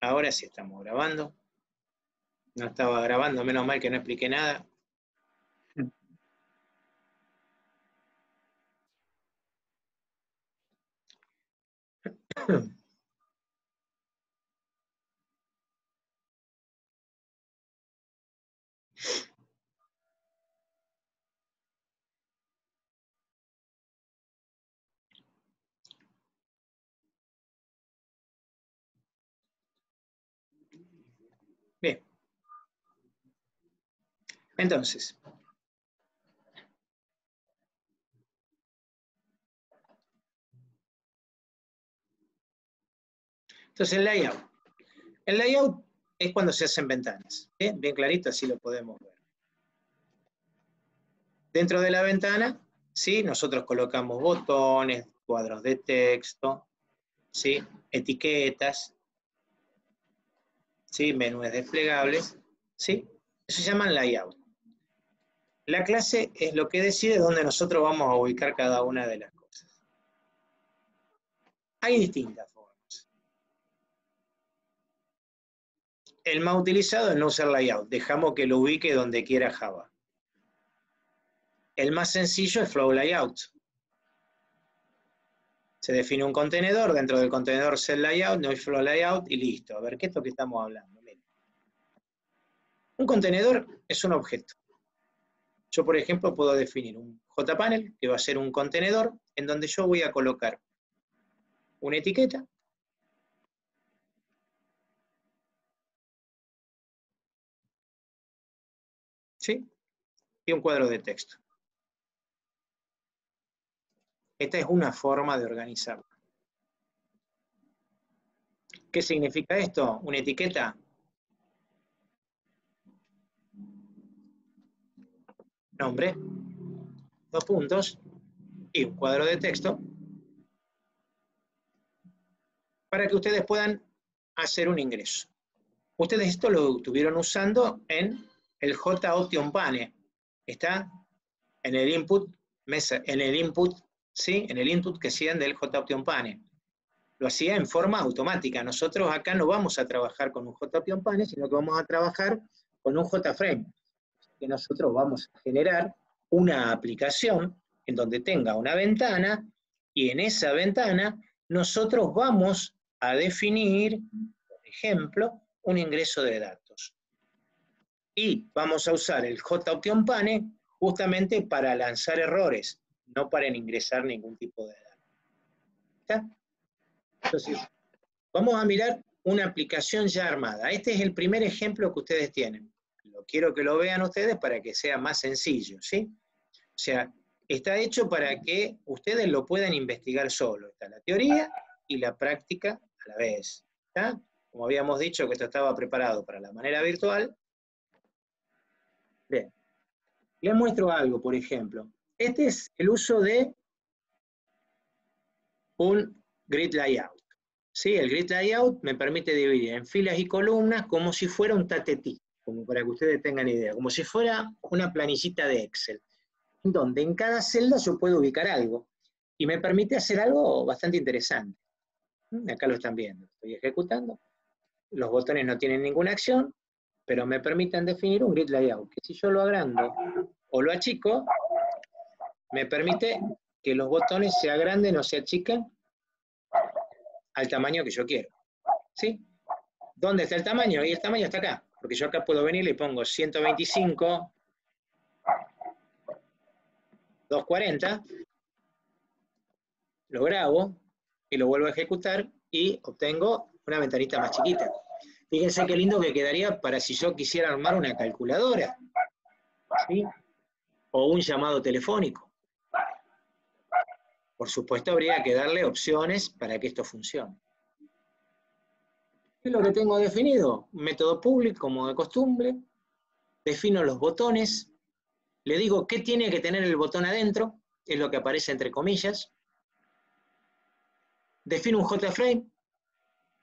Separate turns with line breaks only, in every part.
Ahora sí estamos grabando. No estaba grabando, menos mal que no expliqué nada. Bien. Entonces, el layout. El layout es cuando se hacen ventanas. ¿Bien? Bien clarito, así lo podemos ver. Dentro de la ventana, ¿sí? Nosotros colocamos botones, cuadros de texto, ¿sí? Etiquetas, ¿sí? Menús desplegables, ¿sí? Eso se llaman layout. La clase es lo que decide dónde nosotros vamos a ubicar cada una de las cosas. Hay distintas formas. El más utilizado es no usar layout. Dejamos que lo ubique donde quiera Java. El más sencillo es flow layout. Se define un contenedor, dentro del contenedor set layout, no hay flow layout y listo. A ver, ¿qué es lo que estamos hablando? Miren. Un contenedor es un objeto. Yo, por ejemplo, puedo definir un JPanel, que va a ser un contenedor, en donde yo voy a colocar una etiqueta, ¿sí? Y un cuadro de texto. Esta es una forma de organizarlo. ¿Qué significa esto? Una etiqueta. Nombre, 2 puntos, y un cuadro de texto, para que ustedes puedan hacer un ingreso. Ustedes esto lo estuvieron usando en el JOptionPane. Está en el input, ¿sí? En el input que hacían del JOptionPane. Lo hacía en forma automática. Nosotros acá no vamos a trabajar con un JOptionPane, sino que vamos a trabajar con un JFrame. Que nosotros vamos a generar una aplicación en donde tenga una ventana, y en esa ventana nosotros vamos a definir, por ejemplo, un ingreso de datos. Y vamos a usar el JOptionPane justamente para lanzar errores, no para ingresar ningún tipo de datos. ¿Está? Entonces, vamos a mirar una aplicación ya armada. Este es el primer ejemplo que ustedes tienen. Lo quiero que lo vean ustedes para que sea más sencillo, ¿sí? O sea, está hecho para que ustedes lo puedan investigar solo. Está la teoría y la práctica a la vez. ¿Está? Como habíamos dicho que esto estaba preparado para la manera virtual. Bien. Les muestro algo, por ejemplo. Este es el uso de un grid layout. ¿Sí? El grid layout me permite dividir en filas y columnas como si fuera un tatetí, como para que ustedes tengan idea, como si fuera una planillita de Excel, donde en cada celda yo puedo ubicar algo, y me permite hacer algo bastante interesante. Acá lo están viendo, estoy ejecutando, los botones no tienen ninguna acción, pero me permiten definir un grid layout, que si yo lo agrando o lo achico, me permite que los botones se agranden o se achiquen al tamaño que yo quiero. ¿Sí? ¿Dónde está el tamaño? Y el tamaño está acá, porque yo acá puedo venir y le pongo 125, 240, lo grabo y lo vuelvo a ejecutar y obtengo una ventanita más chiquita. Fíjense qué lindo que quedaría para si yo quisiera armar una calculadora, ¿sí? O un llamado telefónico. Por supuesto, habría que darle opciones para que esto funcione. ¿Qué es lo que tengo definido? Un método public, como de costumbre. Defino los botones. Le digo qué tiene que tener el botón adentro, es lo que aparece entre comillas. Defino un JFrame,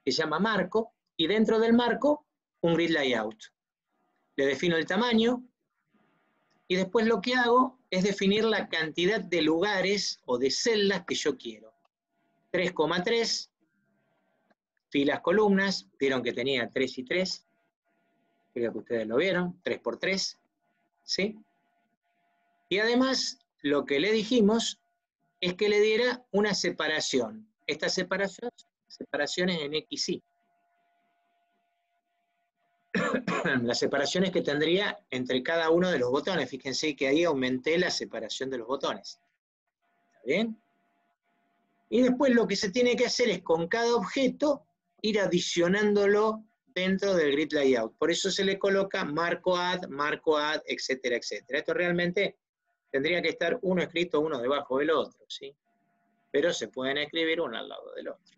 que se llama marco, y dentro del marco, un grid layout. Le defino el tamaño, y después lo que hago es definir la cantidad de lugares o de celdas que yo quiero. 3,3, filas, columnas, vieron que tenía 3 y 3, creo que ustedes lo vieron, 3 por 3, ¿sí? Y además, lo que le dijimos es que le diera una separación. Estas separaciones en X, Y. Las separaciones que tendría entre cada uno de los botones. Fíjense que ahí aumenté la separación de los botones. ¿Está bien? Y después lo que se tiene que hacer es con cada objeto ir adicionándolo dentro del grid layout. Por eso se le coloca marco add, etcétera, etcétera. Esto realmente tendría que estar uno escrito uno debajo del otro, ¿sí? Pero se pueden escribir uno al lado del otro.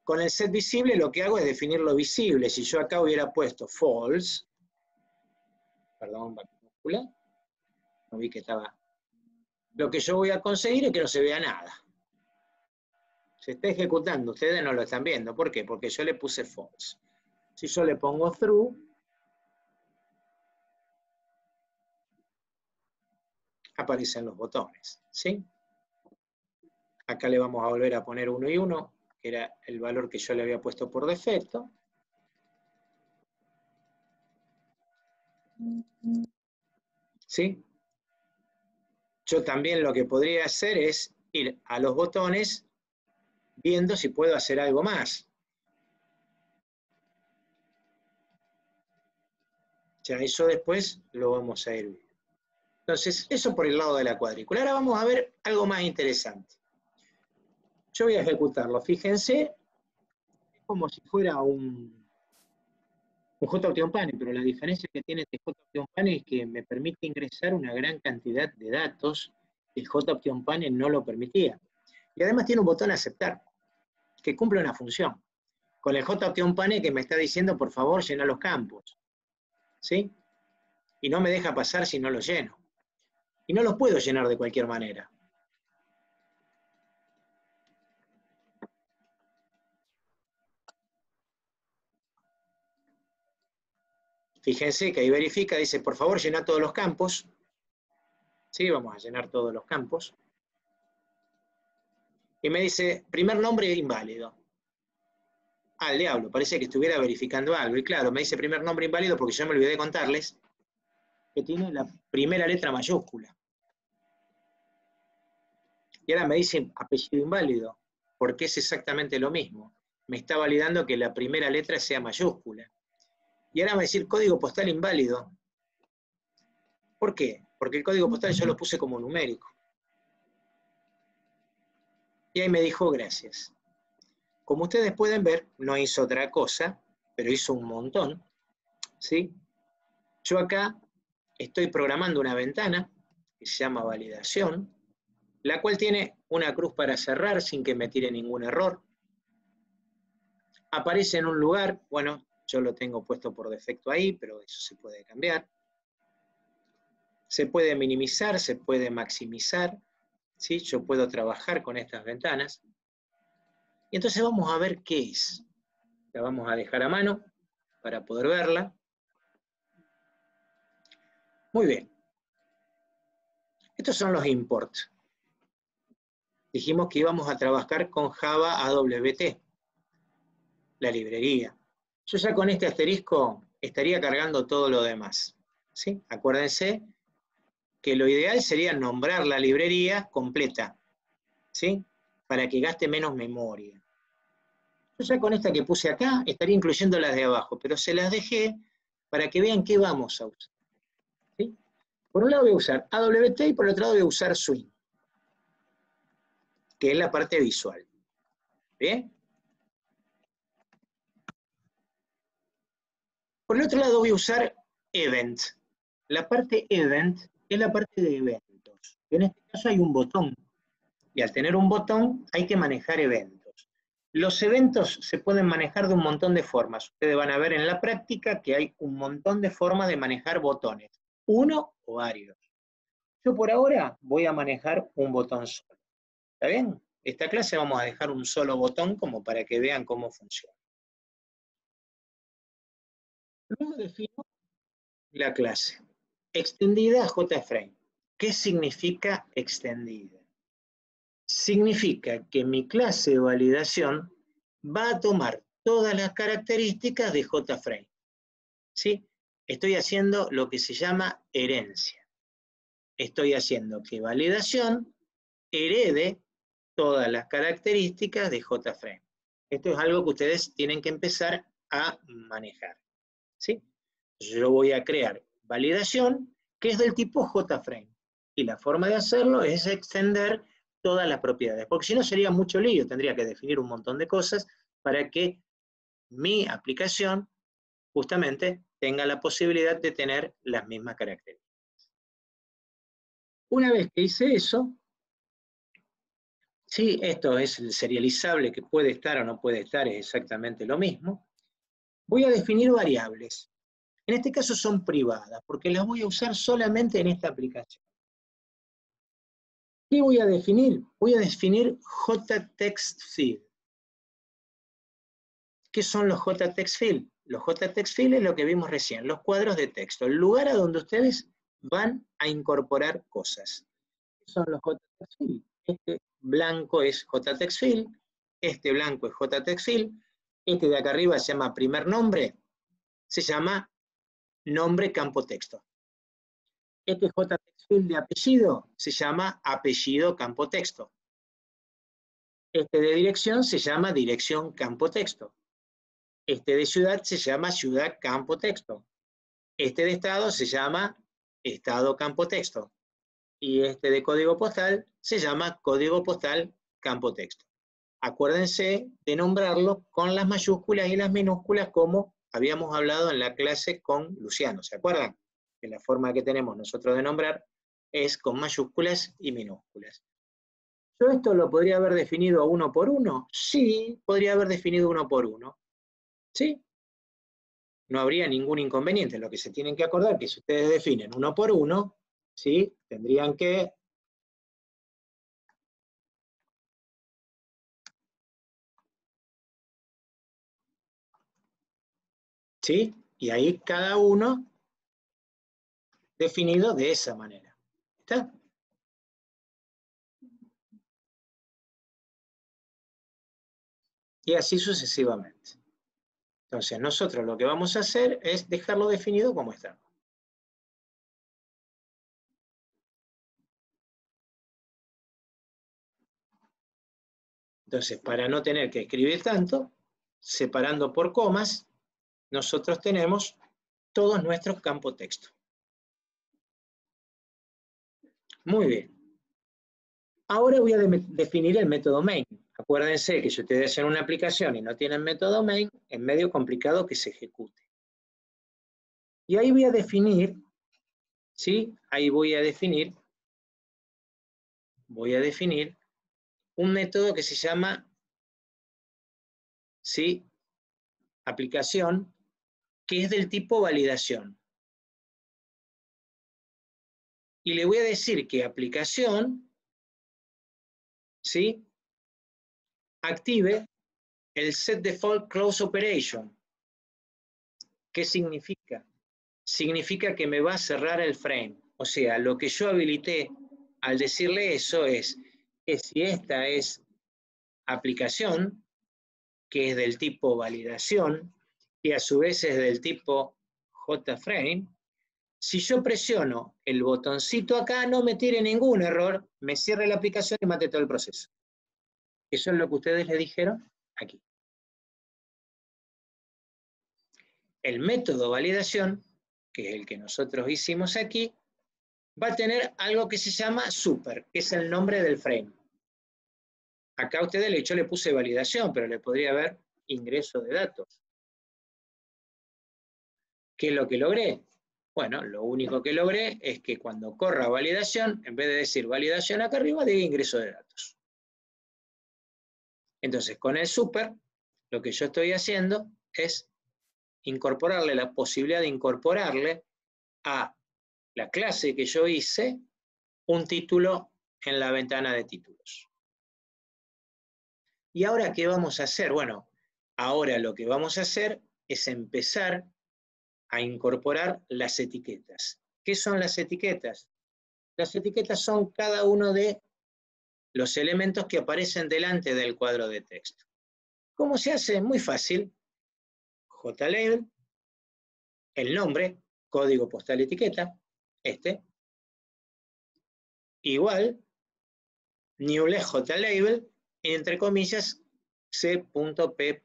Con el set visible lo que hago es definir lo visible. Si yo acá hubiera puesto false, perdón, minúscula, no vi que estaba. Lo que yo voy a conseguir es que no se vea nada. Se está ejecutando, ustedes no lo están viendo. ¿Por qué? Porque yo le puse false. Si yo le pongo true, aparecen los botones, ¿sí? Acá le vamos a volver a poner 1 y 1, que era el valor que yo le había puesto por defecto. ¿Sí? Yo también lo que podría hacer es ir a los botones viendo si puedo hacer algo más. Ya eso después lo vamos a ir viendo. Entonces, eso por el lado de la cuadrícula. Ahora vamos a ver algo más interesante. Yo voy a ejecutarlo. Fíjense, es como si fuera un JOptionPane, pero la diferencia que tiene este JOptionPane es que me permite ingresar una gran cantidad de datos que el JOptionPane no lo permitía. Y además tiene un botón aceptar, que cumple una función. Con el JOptionPane que me está diciendo, por favor, llena los campos. ¿Sí? Y no me deja pasar si no los lleno. Y no los puedo llenar de cualquier manera. Fíjense que ahí verifica, dice, por favor, llena todos los campos. Sí, vamos a llenar todos los campos. Y me dice, primer nombre inválido. Al diablo, parece que estuviera verificando algo. Y claro, me dice primer nombre inválido porque yo me olvidé de contarles que tiene la primera letra mayúscula. Y ahora me dice apellido inválido, porque es exactamente lo mismo. Me está validando que la primera letra sea mayúscula. Y ahora me va a decir código postal inválido. ¿Por qué? Porque el código postal yo lo puse como numérico. Y ahí me dijo gracias. Como ustedes pueden ver, no hizo otra cosa, pero hizo un montón. ¿Sí? Yo acá estoy programando una ventana que se llama validación, la cual tiene una cruz para cerrar sin que me tire ningún error. Aparece en un lugar, bueno, yo lo tengo puesto por defecto ahí, pero eso se puede cambiar. Se puede minimizar, se puede maximizar, ¿sí? Yo puedo trabajar con estas ventanas. Y entonces vamos a ver qué es. La vamos a dejar a mano para poder verla. Muy bien. Estos son los imports. Dijimos que íbamos a trabajar con Java AWT, la librería. Yo ya con este asterisco estaría cargando todo lo demás. ¿Sí? Acuérdense que lo ideal sería nombrar la librería completa, ¿sí? Para que gaste menos memoria. Yo ya con esta que puse acá estaría incluyendo las de abajo, pero se las dejé para que vean qué vamos a usar. ¿Sí? Por un lado voy a usar AWT y por el otro lado voy a usar Swing, que es la parte visual. ¿Bien? Por el otro lado voy a usar Event. La parte Event es la parte de eventos. En este caso hay un botón. Y al tener un botón hay que manejar eventos. Los eventos se pueden manejar de un montón de formas. Ustedes van a ver en la práctica que hay un montón de formas de manejar botones. Uno o varios. Yo por ahora voy a manejar un botón solo. ¿Está bien? Esta clase vamos a dejar un solo botón como para que vean cómo funciona. Luego defino la clase. Extendida JFrame. ¿Qué significa extendida? significa que mi clase de validación va a tomar todas las características de JFrame. ¿Sí? Estoy haciendo lo que se llama herencia. Estoy haciendo que validación herede todas las características de JFrame. Esto es algo que ustedes tienen que empezar a manejar. ¿Sí? Yo voy a crear validación que es del tipo JFrame. Y la forma de hacerlo es extender todas las propiedades, porque si no sería mucho lío, tendría que definir un montón de cosas para que mi aplicación justamente tenga la posibilidad de tener las mismas características. Una vez que hice eso, sí, esto es el serializable que puede estar o no puede estar, es exactamente lo mismo. Voy a definir variables. En este caso son privadas, porque las voy a usar solamente en esta aplicación. ¿Qué voy a definir? Voy a definir JTextField. ¿Qué son los JTextField? Los JTextField es lo que vimos recién, los cuadros de texto, el lugar a donde ustedes van a incorporar cosas. ¿Qué son los JTextField? Este blanco es JTextField, este blanco es JTextField, este de acá arriba se llama primer nombre, se llama nombre campo texto. Este JTextField de apellido se llama apellido campo texto. Este de dirección se llama dirección campo texto. Este de ciudad se llama ciudad campo texto. Este de estado se llama estado campo texto. Y este de código postal se llama código postal campo texto. Acuérdense de nombrarlo con las mayúsculas y las minúsculas como habíamos hablado en la clase con Luciano. ¿Se acuerdan? Que la forma que tenemos nosotros de nombrar es con mayúsculas y minúsculas. ¿Yo esto lo podría haber definido uno por uno? Sí, podría haber definido uno por uno. ¿Sí? No habría ningún inconveniente. Lo que se tienen que acordar es que si ustedes definen uno por uno, ¿sí? Tendrían que ¿sí? Y ahí cada uno definido de esa manera. ¿Está? Y así sucesivamente. Entonces, nosotros lo que vamos a hacer es dejarlo definido como está. Entonces, para no tener que escribir tanto, separando por comas, nosotros tenemos todos nuestros campos texto. Muy bien. Ahora voy a definir el método main. Acuérdense que si ustedes hacen una aplicación y no tienen método main, es medio complicado que se ejecute. Y ahí voy a definir, ¿sí? Ahí voy a definir un método que se llama, ¿sí? Aplicación, que es del tipo validación. Y le voy a decir que aplicación, ¿sí? Active el setDefaultCloseOperation. ¿Qué significa? Significa que me va a cerrar el frame. O sea, lo que yo habilité al decirle eso es que si esta es aplicación, que es del tipo validación, y a su vez es del tipo JFrame, si yo presiono el botoncito acá, no me tire ningún error, me cierre la aplicación y mate todo el proceso. Eso es lo que ustedes le dijeron aquí. El método validación, que es el que nosotros hicimos aquí, va a tener algo que se llama super, que es el nombre del frame. Acá ustedes, yo le puse validación, pero le podría haber ingreso de datos. ¿Qué es lo que logré? Bueno, lo único que logré es que cuando corra validación, en vez de decir validación acá arriba, diga ingreso de datos. Entonces, con el super, lo que yo estoy haciendo es incorporarle la posibilidad de incorporarle a la clase que yo hice un título en la ventana de títulos. ¿Y ahora qué vamos a hacer? Bueno, ahora lo que vamos a hacer es empezar a incorporar las etiquetas. ¿Qué son las etiquetas? Las etiquetas son cada uno de los elementos que aparecen delante del cuadro de texto. ¿Cómo se hace? Muy fácil. JLabel, el nombre, código postal, etiqueta, igual, newList JLabel, entre comillas, c.p.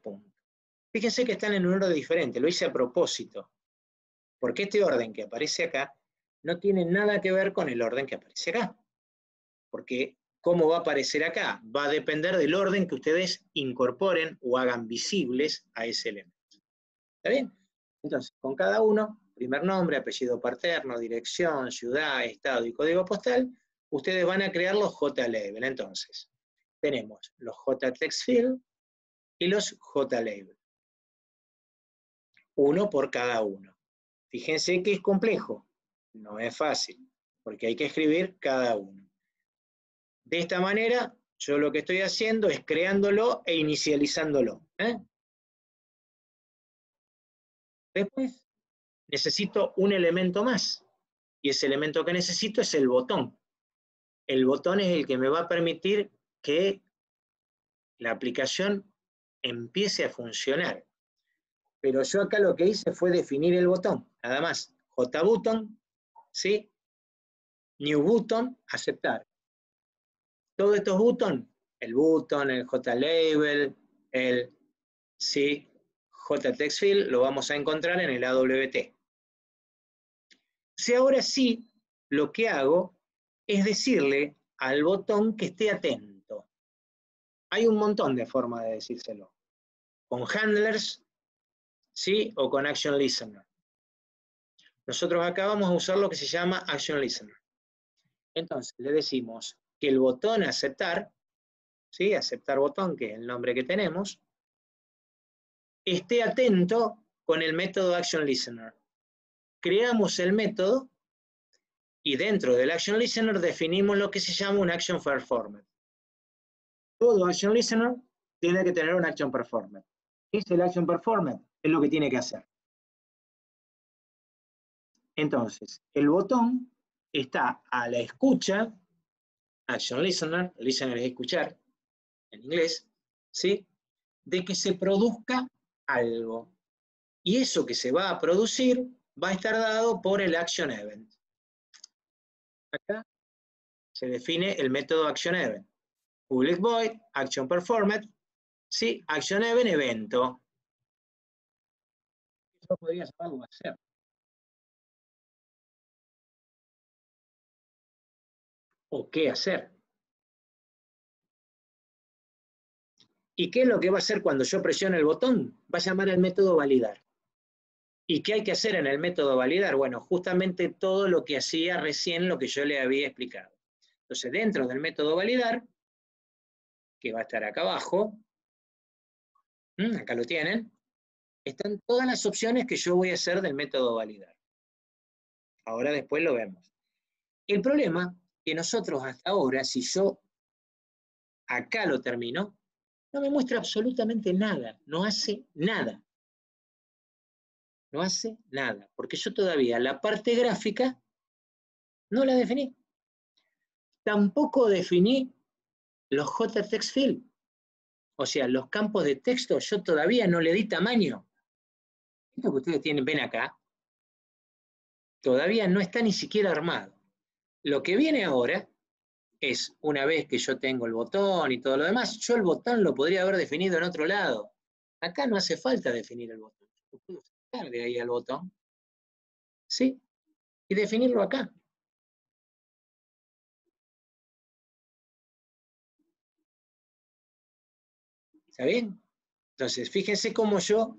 Fíjense que están en un orden diferente, lo hice a propósito, porque este orden que aparece acá no tiene nada que ver con el orden que aparece acá. Porque cómo va a aparecer acá va a depender del orden que ustedes incorporen o hagan visibles a ese elemento. ¿Está bien? Entonces, con cada uno, primer nombre, apellido paterno, dirección, ciudad, estado y código postal, ustedes van a crear los JLabel. Entonces, tenemos los JTextField y los JLabel. Uno por cada uno. Fíjense que es complejo, no es fácil, porque hay que escribir cada uno. De esta manera, yo lo que estoy haciendo es creándolo e inicializándolo. Después, necesito un elemento más, y ese elemento que necesito es el botón. El botón es el que me va a permitir que la aplicación empiece a funcionar. Pero yo acá lo que hice fue definir el botón, nada más. JButton, ¿sí? New Button, aceptar. Todos estos buttons, el button, el JLabel, el JTextField, lo vamos a encontrar en el AWT. Si ahora sí, lo que hago es decirle al botón que esté atento. Hay un montón de formas de decírselo. Con handlers, ¿sí? O con Action Listener. Nosotros acá vamos a usar lo que se llama Action Listener. Entonces, le decimos que el botón aceptar, ¿sí? Aceptar botón, que es el nombre que tenemos, esté atento con el método Action Listener. Creamos el método y dentro del Action Listener definimos lo que se llama un Action Performer. Todo Action Listener tiene que tener un Action Performer. ¿Qué es el Action Performer? Es lo que tiene que hacer. Entonces, el botón está a la escucha, Action Listener, listener es escuchar, en inglés, ¿sí? De que se produzca algo. Y eso que se va a producir va a estar dado por el Action Event. Acá se define el método Action Event. Public Void, Action Performed, ¿sí? Action Event, evento. Eso podría ser algo a hacer. ¿O qué hacer? ¿Y qué es lo que va a hacer cuando yo presione el botón? Va a llamar al método validar. ¿Y qué hay que hacer en el método validar? Bueno, justamente todo lo que hacía recién, lo que yo le había explicado. Entonces, dentro del método validar, que va a estar acá abajo, acá lo tienen, están todas las opciones que yo voy a hacer del método validar. Ahora después lo vemos. El problema que nosotros hasta ahora, si yo acá lo termino, no me muestra absolutamente nada, no hace nada. No hace nada, porque yo todavía la parte gráfica no la definí. Tampoco definí los JTextField. O sea, los campos de texto yo todavía no le di tamaño. Esto que ustedes ven acá, todavía no está ni siquiera armado. Lo que viene ahora es, una vez que yo tengo el botón y todo lo demás, yo el botón lo podría haber definido en otro lado. Acá no hace falta definir el botón. Yo puedo sacar de ahí al botón, ¿sí? Y definirlo acá. ¿Está bien? Entonces, fíjense cómo yo,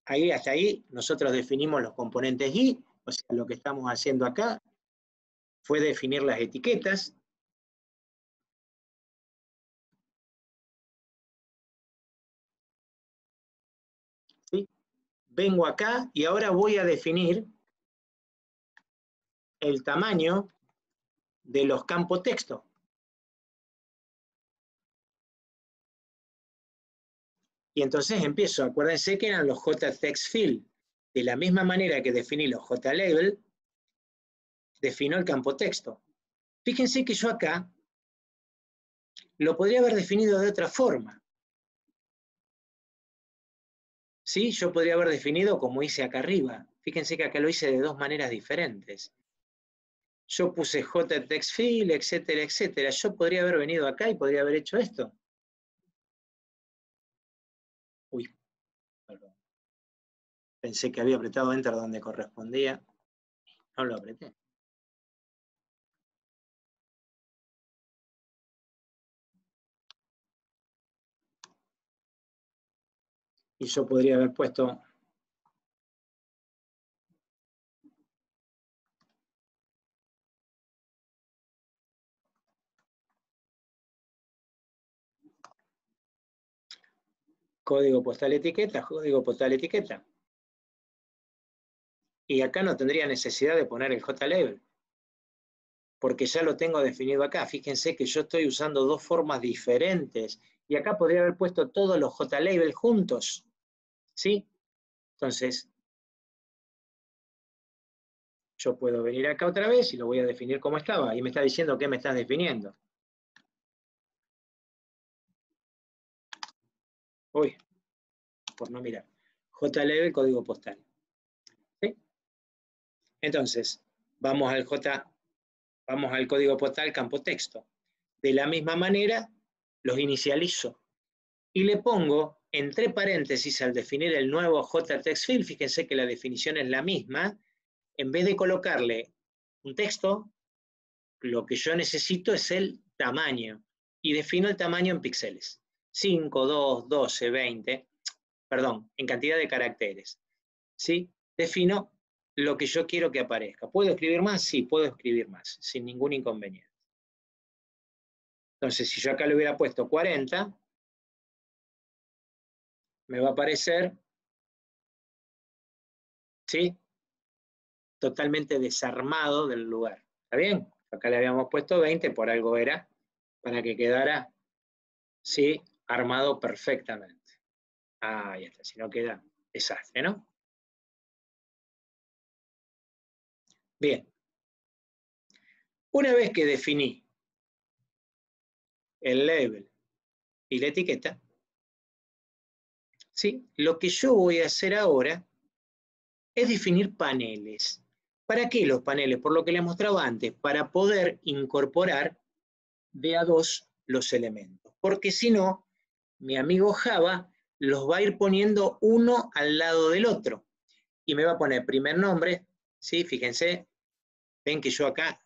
ahí hasta ahí, nosotros definimos los componentes GUI, o sea, lo que estamos haciendo acá fue definir las etiquetas. ¿Sí? Vengo acá y ahora voy a definir el tamaño de los campos texto. Y entonces empiezo, acuérdense que eran los JTextField. De la misma manera que definí los JLabel, defino el campo texto. Fíjense que yo acá lo podría haber definido de otra forma. ¿Sí? Yo podría haber definido como hice acá arriba. Fíjense que acá lo hice de dos maneras diferentes. Yo puse JTextField, etcétera, etcétera. Yo podría haber venido acá y podría haber hecho esto. Uy, perdón. Pensé que había apretado Enter donde correspondía. No lo apreté. Y yo podría haber puesto código postal etiqueta, código postal etiqueta. Y acá no tendría necesidad de poner el JLabel, porque ya lo tengo definido acá. Fíjense que yo estoy usando dos formas diferentes, y acá podría haber puesto todos los JLabel juntos, ¿sí? Entonces, yo puedo venir acá otra vez y lo voy a definir como estaba, y me está diciendo qué me estás definiendo. Uy, por no mirar. JLabel, código postal. ¿Sí? Entonces, vamos al código postal campo texto. De la misma manera, los inicializo. Y le pongo, entre paréntesis, al definir el nuevo JTextField, fíjense que la definición es la misma, en vez de colocarle un texto, lo que yo necesito es el tamaño. Y defino el tamaño en píxeles. 5, 2, 12, 20, perdón, en cantidad de caracteres. ¿Sí? Defino lo que yo quiero que aparezca. ¿Puedo escribir más? Sí, puedo escribir más, sin ningún inconveniente. Entonces, si yo acá le hubiera puesto 40, me va a aparecer, ¿sí? Totalmente desarmado del lugar. ¿Está bien? Acá le habíamos puesto 20, por algo era, para que quedara, ¿sí? Armado perfectamente. Ahí está, si no queda desastre, ¿no? Bien. Una vez que definí el label y la etiqueta, ¿sí? Lo que yo voy a hacer ahora es definir paneles. ¿Para qué los paneles? Por lo que les mostraba antes, para poder incorporar de a dos los elementos. Porque si no, mi amigo Java los va a ir poniendo uno al lado del otro. Y me va a poner primer nombre, ¿sí? Fíjense, ven que yo acá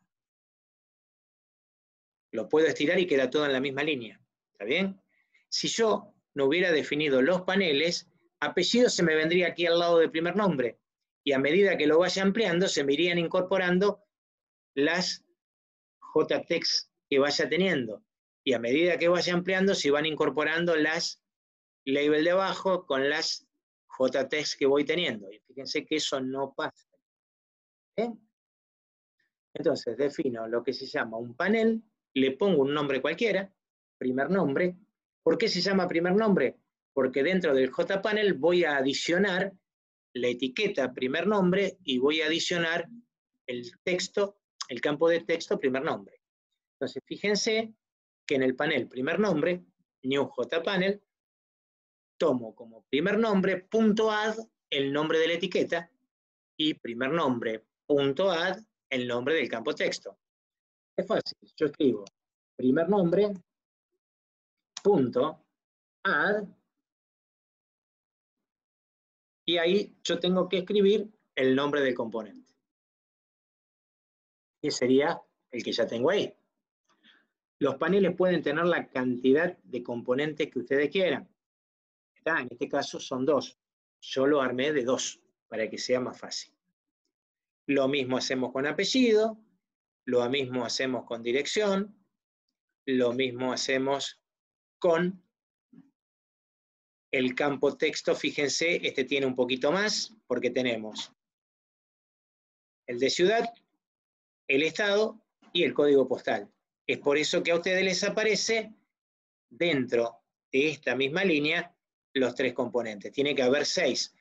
lo puedo estirar y queda todo en la misma línea. ¿Está bien? Si yo no hubiera definido los paneles, apellido se me vendría aquí al lado del primer nombre. Y a medida que lo vaya ampliando, se me irían incorporando las JText que vaya teniendo. Y a medida que vaya ampliando, se van incorporando las label de abajo con las JText que voy teniendo. Y fíjense que eso no pasa. ¿Eh? Entonces defino lo que se llama un panel, le pongo un nombre cualquiera, primer nombre. ¿Por qué se llama primer nombre? Porque dentro del JPanel voy a adicionar la etiqueta primer nombre y voy a adicionar el texto, el campo de texto primer nombre. Entonces fíjense que en el panel primer nombre, new JPanel, tomo como primer nombre punto add el nombre de la etiqueta y primer nombre punto add el nombre del campo texto. Es fácil, yo escribo primer nombre punto add y ahí yo tengo que escribir el nombre del componente. Y sería el que ya tengo ahí. Los paneles pueden tener la cantidad de componentes que ustedes quieran. ¿Está? En este caso son dos. Yo lo armé de dos para que sea más fácil. Lo mismo hacemos con apellido, lo mismo hacemos con dirección, lo mismo hacemos con el campo texto. Fíjense, este tiene un poquito más porque tenemos el de ciudad, el estado y el código postal. Es por eso que a ustedes les aparece dentro de esta misma línea los tres componentes. Tiene que haber 6.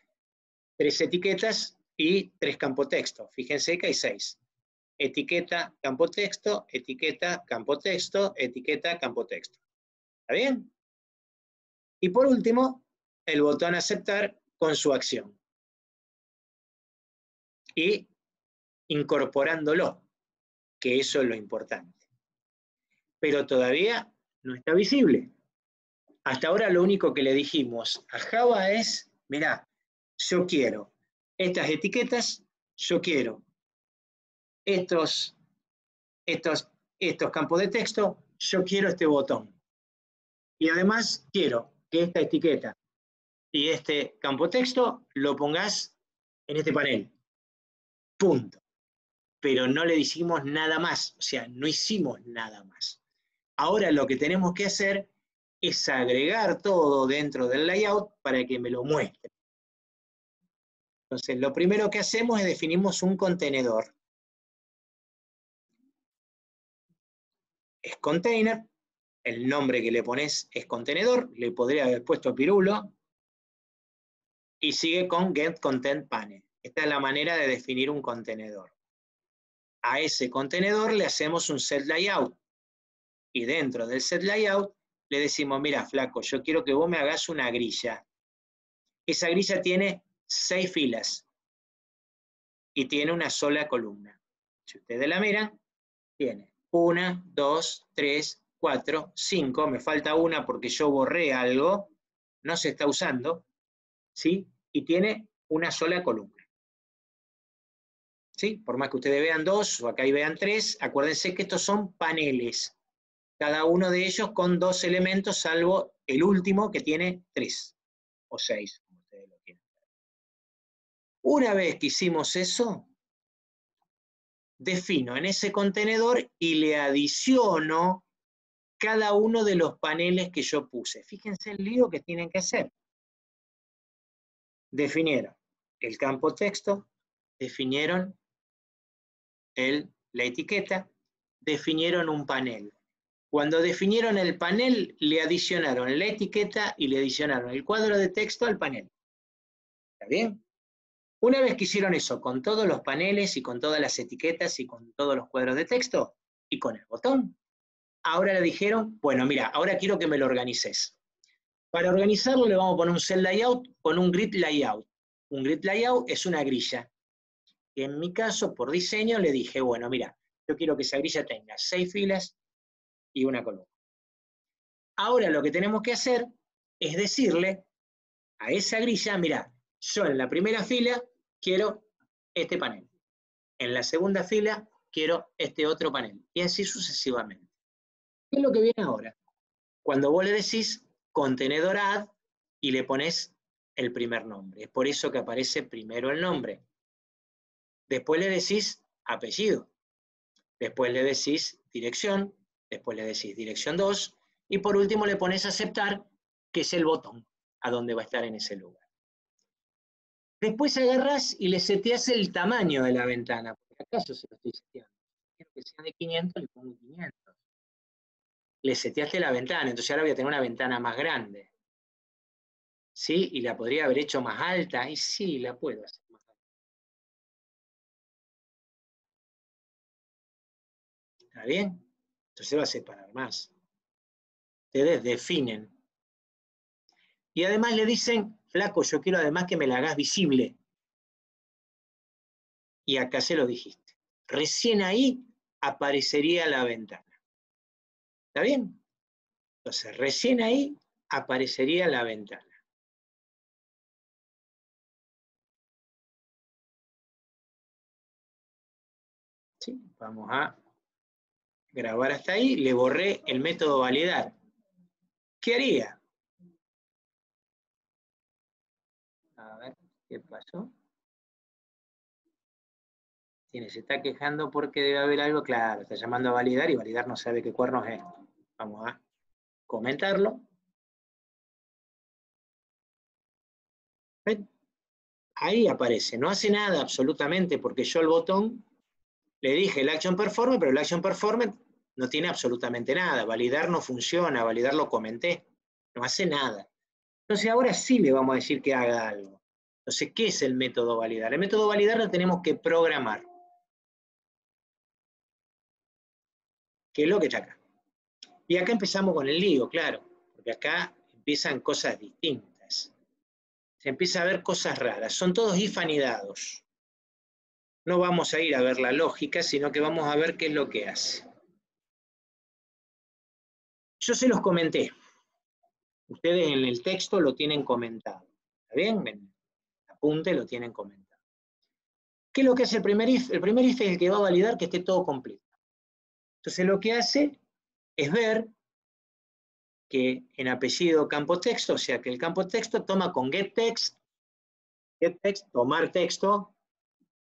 3 etiquetas y 3 campos texto. Fíjense que hay 6. Etiqueta, campo texto, etiqueta, campo texto, etiqueta, campo texto. ¿Está bien? Y por último, el botón aceptar con su acción. Y incorporándolo, que eso es lo importante. Pero todavía no está visible. Hasta ahora lo único que le dijimos a Java es, mirá, yo quiero estas etiquetas, yo quiero estos campos de texto, yo quiero este botón. Y además quiero que esta etiqueta y este campo texto lo pongas en este panel. Punto. Pero no le dijimos nada más, o sea, no hicimos nada más. Ahora lo que tenemos que hacer es agregar todo dentro del layout para que me lo muestre. Entonces, lo primero que hacemos es definimos un contenedor. Es container, el nombre que le pones es contenedor, le podría haber puesto pirulo, y sigue con getContentPanel. Esta es la manera de definir un contenedor. A ese contenedor le hacemos un setLayout, y dentro del setLayout le decimos, mira, flaco, yo quiero que vos me hagas una grilla. Esa grilla tiene 6 filas, y tiene una sola columna. Si ustedes la miran, tiene 1, 2, 3, 4, 5, me falta una porque yo borré algo, no se está usando, ¿sí? Y tiene una sola columna. ¿Sí? Por más que ustedes vean 2 o acá y vean 3, acuérdense que estos son paneles. Cada uno de ellos con 2 elementos, salvo el último que tiene 3 o 6, como ustedes lo quieran. Una vez que hicimos eso, defino en ese contenedor y le adiciono cada uno de los paneles que yo puse. Fíjense el lío que tienen que hacer. Definieron el campo texto, definieron la etiqueta, definieron un panel. Cuando definieron el panel, le adicionaron la etiqueta y le adicionaron el cuadro de texto al panel. ¿Está bien? Una vez que hicieron eso con todos los paneles y con todas las etiquetas y con todos los cuadros de texto y con el botón, ahora le dijeron, bueno, mira, ahora quiero que me lo organices. Para organizarlo le vamos a poner un cell layout con un grid layout. Un grid layout es una grilla. En mi caso, por diseño, le dije, bueno, mira, yo quiero que esa grilla tenga 6 filas y una columna. Ahora lo que tenemos que hacer es decirle a esa grilla, mira, yo en la primera fila quiero este panel. En la segunda fila quiero este otro panel. Y así sucesivamente. ¿Qué es lo que viene ahora? Cuando vos le decís contenedor add y le pones el primer nombre. Es por eso que aparece primero el nombre. Después le decís apellido. Después le decís dirección. Después le decís dirección 2. Y por último le pones aceptar, que es el botón a donde va a estar en ese lugar. Después agarrás y le seteás el tamaño de la ventana. Porque acaso se lo estoy seteando. Quiero que sea de 500, le pongo 500. Le seteaste la ventana, entonces ahora voy a tener una ventana más grande. ¿Sí? Y la podría haber hecho más alta. Y sí, la puedo hacer más alta. ¿Está bien? Entonces va a separar más. Ustedes definen. Y además le dicen, flaco, yo quiero además que me la hagas visible. Y acá se lo dijiste. Recién ahí aparecería la ventana. ¿Está bien? Entonces, recién ahí aparecería la ventana. ¿Sí? Vamos a grabar hasta ahí. Le borré el método validar. ¿Qué haría? A ver, ¿qué pasó? Se está quejando porque debe haber algo, claro, está llamando a validar y validar no sabe qué cuernos es. Vamos a comentarlo. ¿Ven? Ahí aparece, no hace nada absolutamente porque yo el botón le dije el Action Performance, pero el Action Performance no tiene absolutamente nada. Validar no funciona, validar lo comenté, no hace nada. Entonces ahora sí le vamos a decir que haga algo. Entonces, ¿qué es el método validar? El método validar lo tenemos que programar. ¿Qué es lo que está acá? Y acá empezamos con el lío, claro. porque acá empiezan cosas distintas. Se empieza a ver cosas raras. Son todos if anidados. No vamos a ir a ver la lógica, sino que vamos a ver qué es lo que hace. Yo se los comenté. Ustedes en el texto lo tienen comentado. ¿Está bien? En el apunte lo tienen comentado. ¿Qué es lo que hace el primer if? El primer if es el que va a validar que esté todo completo. Entonces lo que hace es ver que en apellido campo texto, o sea que el campo texto toma con getText, tomar texto,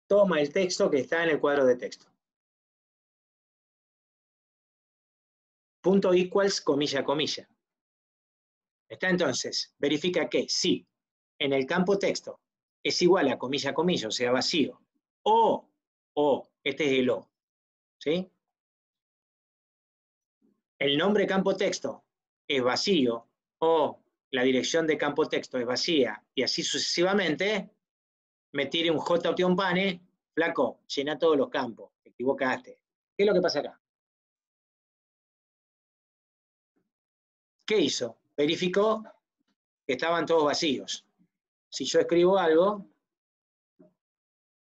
toma el texto que está en el cuadro de texto. Punto equals, comilla, comilla. Está entonces, verifica que si en el campo texto es igual a comilla, comilla, o sea, vacío, o, este es el o, ¿sí? El nombre campo texto es vacío, o la dirección de campo texto es vacía, y así sucesivamente, me tire un J-pane, flaco, llena todos los campos, te equivocaste. ¿Qué es lo que pasa acá? ¿Qué hizo? Verificó que estaban todos vacíos. Si yo escribo algo,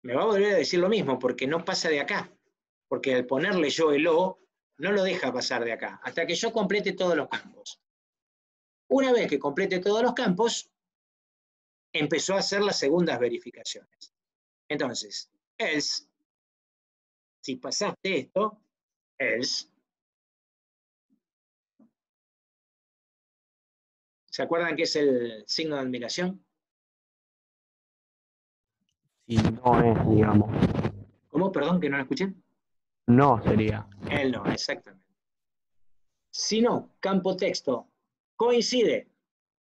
me va a volver a decir lo mismo, porque no pasa de acá. Porque al ponerle yo el O, no lo deja pasar de acá, hasta que yo complete todos los campos. Una vez que complete todos los campos, empezó a hacer las segundas verificaciones. Entonces, else, si pasaste esto, else. ¿Se acuerdan qué es el signo de admiración?
Si no es, digamos.
¿Cómo? Perdón, que no lo escuché.
No sería.
El no, exactamente. Si no, campo texto coincide.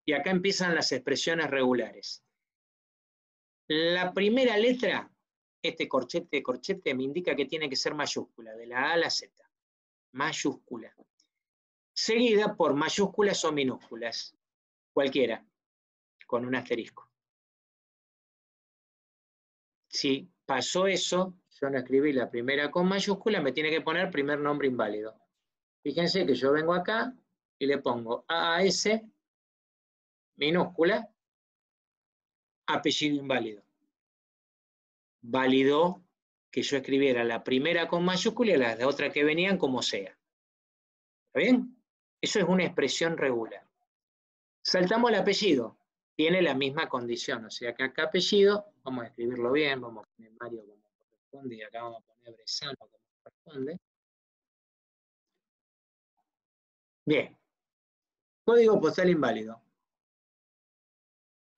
Y acá empiezan las expresiones regulares. La primera letra, este corchete, me indica que tiene que ser mayúscula, de la A a la Z. Mayúscula. Seguida por mayúsculas o minúsculas. Cualquiera, con un asterisco. Si pasó eso, yo no escribí la primera con mayúscula, me tiene que poner primer nombre inválido. Fíjense que yo vengo acá y le pongo AAS, minúscula, apellido inválido. Validó que yo escribiera la primera con mayúscula y las otras que venían como sea. ¿Está bien? Eso es una expresión regular. Saltamos el apellido. Tiene la misma condición. O sea que acá apellido, vamos a escribirlo bien, vamos a poner Mario como corresponde y acá vamos a poner Bresano como corresponde. Bien. Código postal inválido.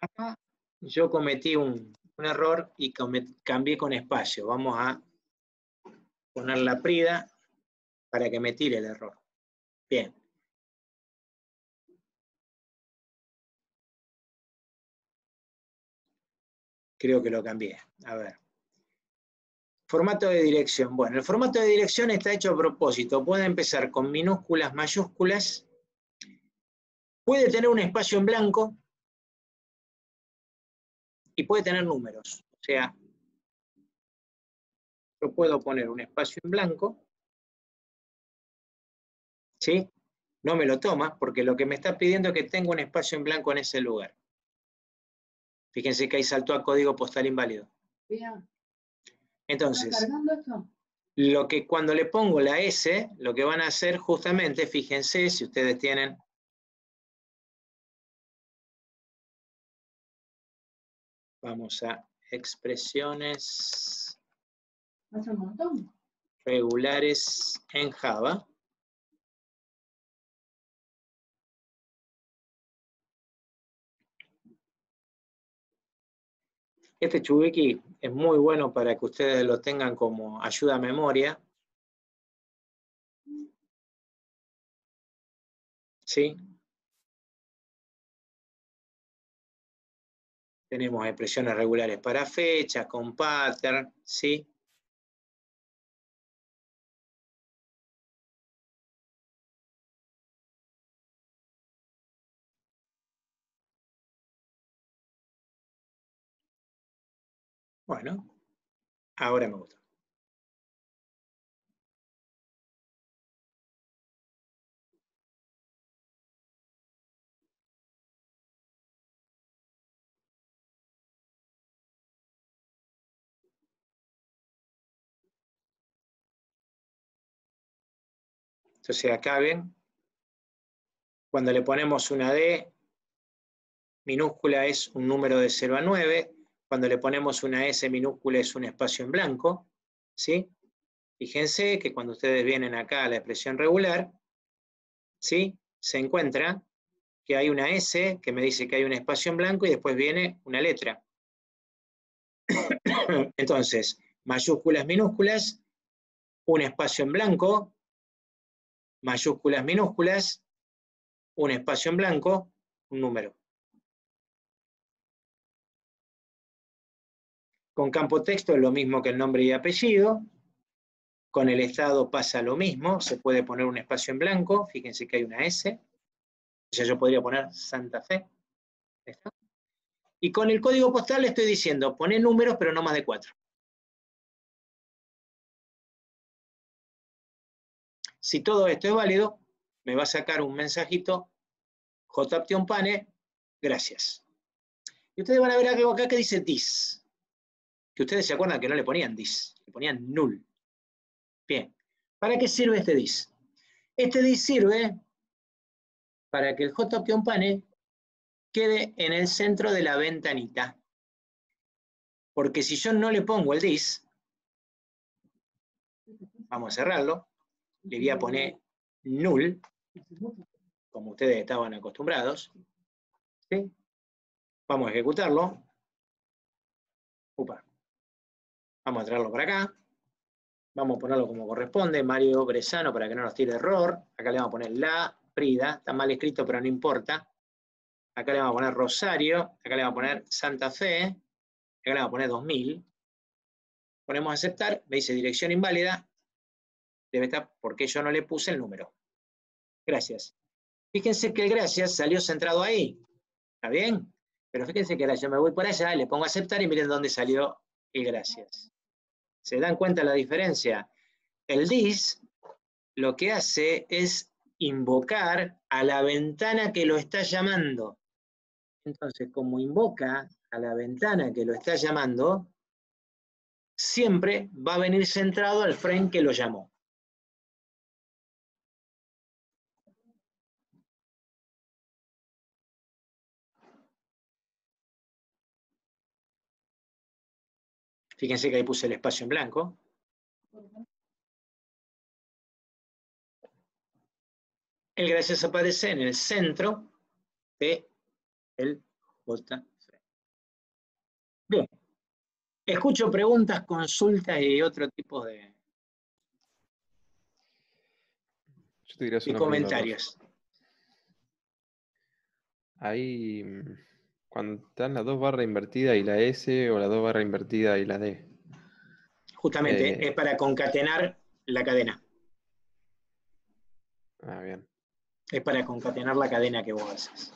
Acá yo cometí un error y cambié con espacio. Vamos a poner la prida para que me tire el error. Bien. Creo que lo cambié. A ver. Formato de dirección. Bueno, el formato de dirección está hecho a propósito. Puede empezar con minúsculas, mayúsculas. Puede tener un espacio en blanco. Y puede tener números. O sea, yo puedo poner un espacio en blanco. ¿Sí? No me lo toma porque lo que me está pidiendo es que tenga un espacio en blanco en ese lugar. Fíjense que ahí saltó a código postal inválido. Entonces, lo que cuando le pongo la S, lo que van a hacer justamente, fíjense, si ustedes tienen... Vamos a expresiones regulares en Java. Este Chubiki es muy bueno para que ustedes lo tengan como ayuda a memoria. ¿Sí? Tenemos expresiones regulares para fechas, con pattern, ¿sí? Bueno, ahora me gusta. Entonces acá ven, cuando le ponemos una D minúscula es un número de 0 a 9, cuando le ponemos una S minúscula es un espacio en blanco, ¿sí? Fíjense que cuando ustedes vienen acá a la expresión regular, ¿sí? Se encuentra que hay una S que me dice que hay un espacio en blanco y después viene una letra. Entonces, mayúsculas, minúsculas, un espacio en blanco, mayúsculas, minúsculas, un espacio en blanco, un número. Con campo texto es lo mismo que el nombre y apellido. Con el estado pasa lo mismo, se puede poner un espacio en blanco, fíjense que hay una S. O sea, yo podría poner Santa Fe. ¿Está? Y con el código postal le estoy diciendo, poné números pero no más de 4. Si todo esto es válido, me va a sacar un mensajito, JOptionPane, gracias. Y ustedes van a ver algo acá que dice this. Que ustedes se acuerdan que no le ponían this, le ponían null. Bien, ¿para qué sirve este this? Este this sirve para que el JOptionPane quede en el centro de la ventanita. Porque si yo no le pongo el this, vamos a cerrarlo, le voy a poner null, como ustedes estaban acostumbrados. ¿Sí? Vamos a ejecutarlo. Upa. Vamos a traerlo para acá. Vamos a ponerlo como corresponde, Mario Bresano, para que no nos tire error. Acá le vamos a poner la Prida, está mal escrito, pero no importa. Acá le vamos a poner Rosario, acá le vamos a poner Santa Fe, acá le vamos a poner 2000. Ponemos aceptar, me dice dirección inválida, debe estar porque yo no le puse el número. Gracias. Fíjense que el gracias salió centrado ahí. ¿Está bien? Pero fíjense que ahora yo me voy por allá, le pongo aceptar y miren dónde salió el gracias. ¿Se dan cuenta la diferencia? El this lo que hace es invocar a la ventana que lo está llamando. Entonces, como invoca a la ventana que lo está llamando, siempre va a venir centrado al frame que lo llamó. Fíjense que ahí puse el espacio en blanco. El gracias aparece en el centro del J. Bien. Escucho preguntas, consultas y otro tipo de
Yo te diría una
comentarios.
pregunta. Ahí, cuando están las dos barras invertidas y la S, o las dos barras invertidas y la D.
Justamente, es para concatenar la cadena.
Ah, bien.
Es para concatenar la cadena que vos haces.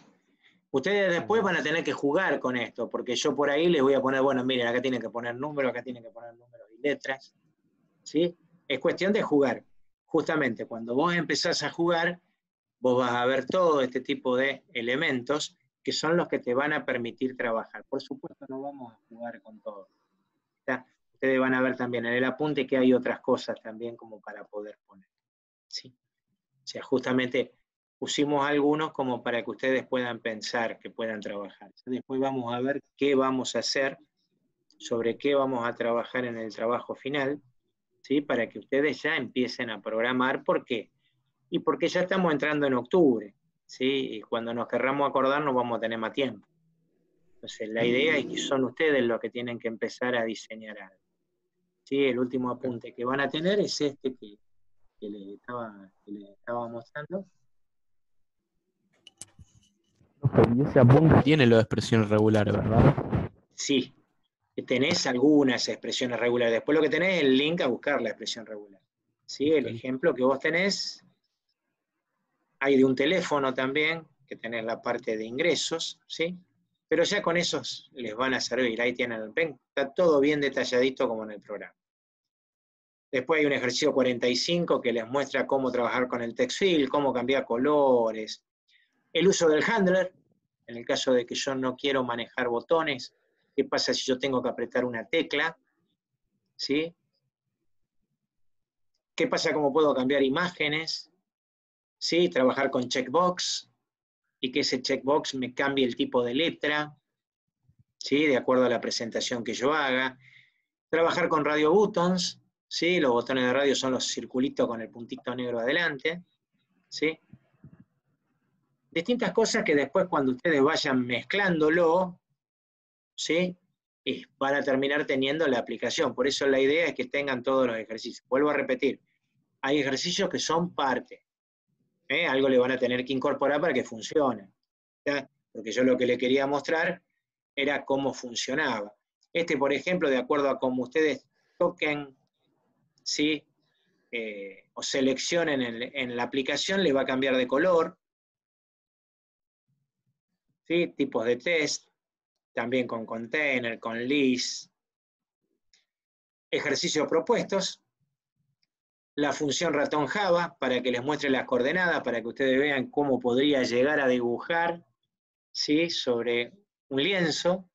Ustedes después van a tener que jugar con esto, porque yo por ahí les voy a poner, bueno, miren, acá tienen que poner números, acá tienen que poner números y letras. ¿Sí? Es cuestión de jugar. Justamente, cuando vos empezás a jugar, vos vas a ver todo este tipo de elementos que son los que te van a permitir trabajar. Por supuesto, no vamos a jugar con todo. ¿Está? Ustedes van a ver también en el apunte que hay otras cosas también como para poder poner. ¿Sí? O sea, justamente pusimos algunos como para que ustedes puedan pensar, que puedan trabajar. Después vamos a ver qué vamos a hacer, sobre qué vamos a trabajar en el trabajo final, ¿sí? Para que ustedes ya empiecen a programar. ¿Por qué? Y porque ya estamos entrando en octubre, ¿sí? Y cuando nos querramos acordar no vamos a tener más tiempo. Entonces la idea es que son ustedes los que tienen que empezar a diseñar algo. ¿Sí? El último apunte que van a tener es este que les estaba mostrando.
Y ese apunte tiene lo de expresión regular, ¿verdad?
Sí, tenés algunas expresiones regulares. Después lo que tenés es el link a buscar la expresión regular. ¿Sí? El ejemplo que vos tenés, hay de un teléfono también, que tenés la parte de ingresos, ¿sí? Pero ya con esos les van a servir. Ahí tienen, ven, está todo bien detalladito como en el programa. Después hay un ejercicio 45 que les muestra cómo trabajar con el text field, cómo cambiar colores. El uso del handler, en el caso de que yo no quiero manejar botones, ¿qué pasa si yo tengo que apretar una tecla? ¿Sí? ¿Qué pasa cómo puedo cambiar imágenes? ¿sí? Trabajar con checkbox y que ese checkbox me cambie el tipo de letra, ¿sí? De acuerdo a la presentación que yo haga. Trabajar con radio buttons, ¿sí? Los botones de radio son los circulitos con el puntito negro adelante, ¿sí? Distintas cosas que después cuando ustedes vayan mezclándolo, ¿sí? Y van a terminar teniendo la aplicación. Por eso la idea es que tengan todos los ejercicios. Vuelvo a repetir, hay ejercicios que son parte. Algo le van a tener que incorporar para que funcione. ¿Ya? Porque yo lo que le quería mostrar era cómo funcionaba. Por ejemplo, de acuerdo a cómo ustedes toquen, ¿sí? O seleccionen en la aplicación, le va a cambiar de color, ¿sí? Tipos de test, también con container, con list, ejercicios propuestos, la función ratón Java para que les muestre las coordenadas, para que ustedes vean cómo podría llegar a dibujar, ¿sí? Sobre un lienzo,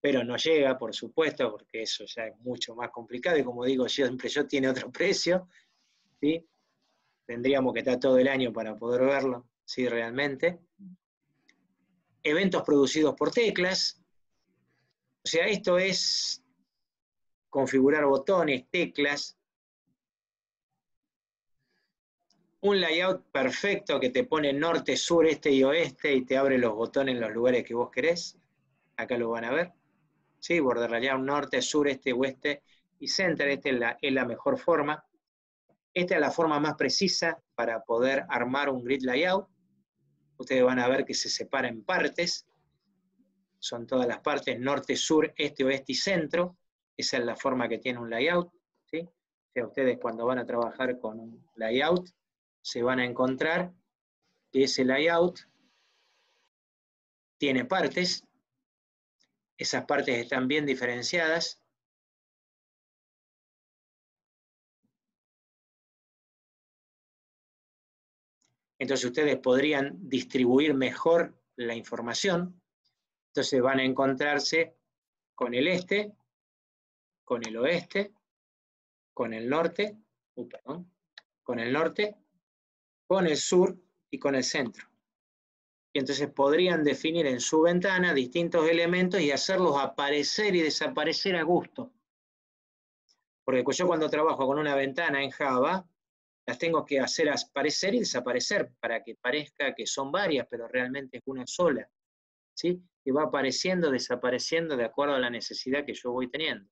pero no llega, por supuesto, porque eso ya es mucho más complicado, y como digo, siempre tiene otro precio, ¿sí? Tendríamos que estar todo el año para poder verlo, ¿sí? Realmente. Eventos producidos por teclas, o sea, esto es configurar botones, teclas, un layout perfecto que te pone norte, sur, este y oeste y te abre los botones en los lugares que vos querés. Acá lo van a ver. ¿Sí? Border layout norte, sur, este, oeste y center. Esta es la mejor forma. Esta es la forma más precisa para poder armar un grid layout. Ustedes van a ver que se separa en partes. Son todas las partes, norte, sur, este, oeste y centro. Esa es la forma que tiene un layout. ¿Sí? O sea, ustedes cuando van a trabajar con un layout, se van a encontrar que ese layout tiene partes, esas partes están bien diferenciadas, entonces ustedes podrían distribuir mejor la información, entonces van a encontrarse con el este, con el oeste, con el norte, con el norte, con el sur y con el centro. Y entonces podrían definir en su ventana distintos elementos y hacerlos aparecer y desaparecer a gusto. Porque yo cuando trabajo con una ventana en Java, las tengo que hacer aparecer y desaparecer para que parezca que son varias, pero realmente es una sola, ¿sí? Que va apareciendo, desapareciendo de acuerdo a la necesidad que yo voy teniendo.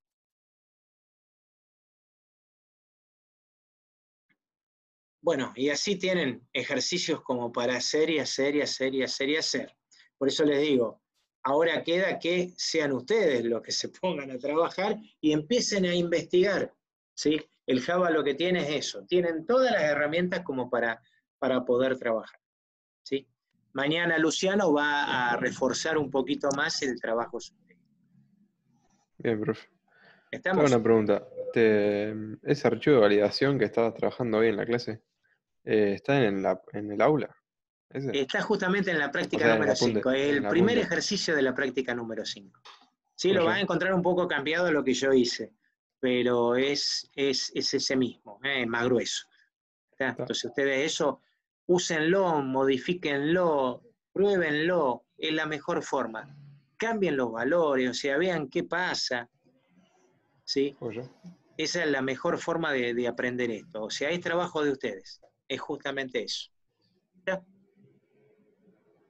Bueno, y así tienen ejercicios como para hacer y hacer y hacer y hacer y hacer. Por eso les digo, ahora queda que sean ustedes los que se pongan a trabajar y empiecen a investigar, ¿sí? El Java lo que tiene es eso, tienen todas las herramientas como para poder trabajar, ¿sí? Mañana Luciano va a reforzar un poquito más el trabajo sobre esto.
Bien, profe. Tengo
¿Estamos?
una pregunta. ¿Ese archivo de validación que estabas trabajando hoy en la clase, está en el aula? ¿Ese?
Está justamente en la
O
práctica
sea, en
número
la punta,
5, el
en la
primer
punta.
ejercicio de la práctica número 5. Sí, lo
Pues
vas a
ya.
encontrar un poco cambiado a lo que yo hice, pero es ese mismo, más grueso. ¿Está?
Está.
Entonces ustedes eso, úsenlo, modifíquenlo, pruébenlo, es la mejor forma. Cambien los valores, o sea, vean qué pasa, ¿sí?
Pues ya.
Esa es la mejor forma de aprender esto. O sea, es trabajo de ustedes, es justamente eso. ¿Ya?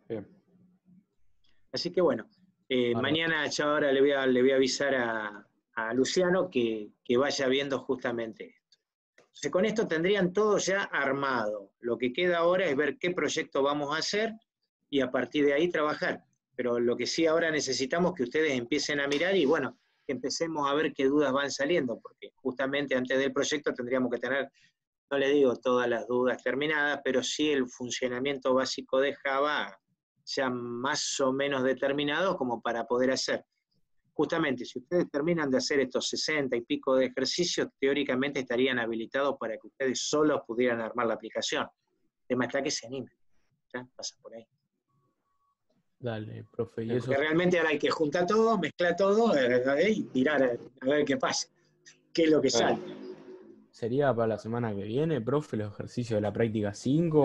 Bien.
Así que bueno,
Bárbaro.
mañana yo ahora le voy a avisar a Luciano que vaya viendo justamente esto. Entonces con esto tendrían todo ya armado. Lo que queda ahora es ver qué proyecto vamos a hacer y a partir de ahí trabajar. Pero lo que sí ahora necesitamos que ustedes empiecen a mirar y bueno, que empecemos a ver qué dudas van saliendo, porque justamente antes del proyecto tendríamos que tener, no le digo todas las dudas terminadas, pero sí el funcionamiento básico de Java ya más o menos determinado como para poder hacer. Justamente, si ustedes terminan de hacer estos 60 y pico de ejercicios, teóricamente estarían habilitados para que ustedes solos pudieran armar la aplicación. El tema está que se animen. ¿Ya? Pasa por ahí.
Dale, profe. Y eso,
Porque realmente ahora hay que juntar todo, mezclar todo y tirar a ver qué pasa. ¿Qué es lo que
Claro.
sale?
¿Sería para la semana que viene, profe, los ejercicios de la práctica 5?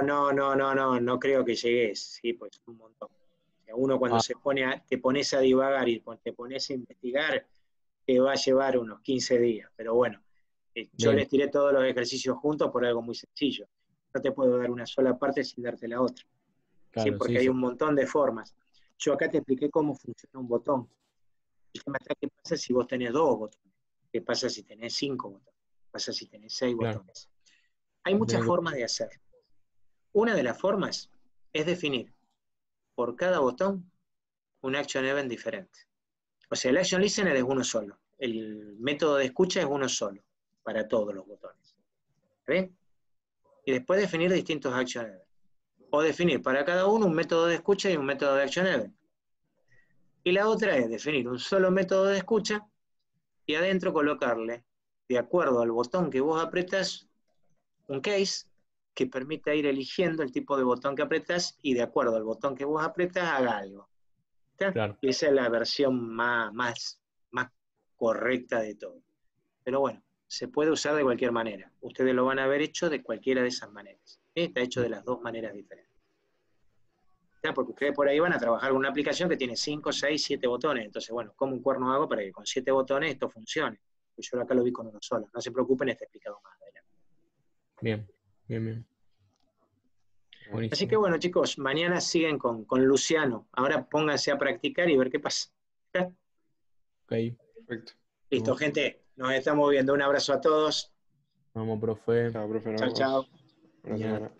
No creo que llegues, sí, pues es un montón. O sea, uno cuando
Ah,
te pones a divagar y te pones a investigar, te va a llevar unos 15 días. Pero bueno, yo
bien,
les tiré todos los ejercicios juntos por algo muy sencillo. No te puedo dar una sola parte sin darte la otra, ¿sí?
claro,
Porque
sí,
hay
sí,
un montón de formas. Yo acá te expliqué cómo funciona un botón. El tema está qué pasa si vos tenés 2 botones, qué pasa si tenés 5 botones, qué pasa si tenés 6
claro.
botones. Hay muchas
Tenés que-
formas de hacer. Una de las formas es definir por cada botón un action event diferente. O sea, el action listener es uno solo. El método de escucha es uno solo para todos los botones. ¿Ven? Y después definir distintos action events. O definir para cada uno un método de escucha y un método de action event. Y la otra es definir un solo método de escucha y adentro colocarle, de acuerdo al botón que vos apretas, un case que permita ir eligiendo el tipo de botón que apretas y de acuerdo al botón que vos apretas haga algo. ¿Está?
Claro,
Y esa es la versión más correcta de todo. Pero bueno, se puede usar de cualquier manera. Ustedes lo van a haber hecho de cualquiera de esas maneras. Está hecho de las dos maneras diferentes. ¿Está? Porque ustedes por ahí van a trabajar con una aplicación que tiene 5, 6, 7 botones. Entonces, bueno, ¿cómo un cuerno hago para que con 7 botones esto funcione? Pues yo acá lo vi con uno solo. No se preocupen, está explicado más adelante.
bien, bien, bien.
Así que
Buenísimo.
bueno, chicos, mañana siguen con Luciano. Ahora pónganse a practicar y ver qué pasa. ¿Está?
Ok,
Perfecto.
Listo,
vamos,
gente. Nos estamos viendo. Un abrazo a todos.
vamos, profe.
Chao, profe, nos
Chao, chao.
vemos. Buena
Mañana.
semana.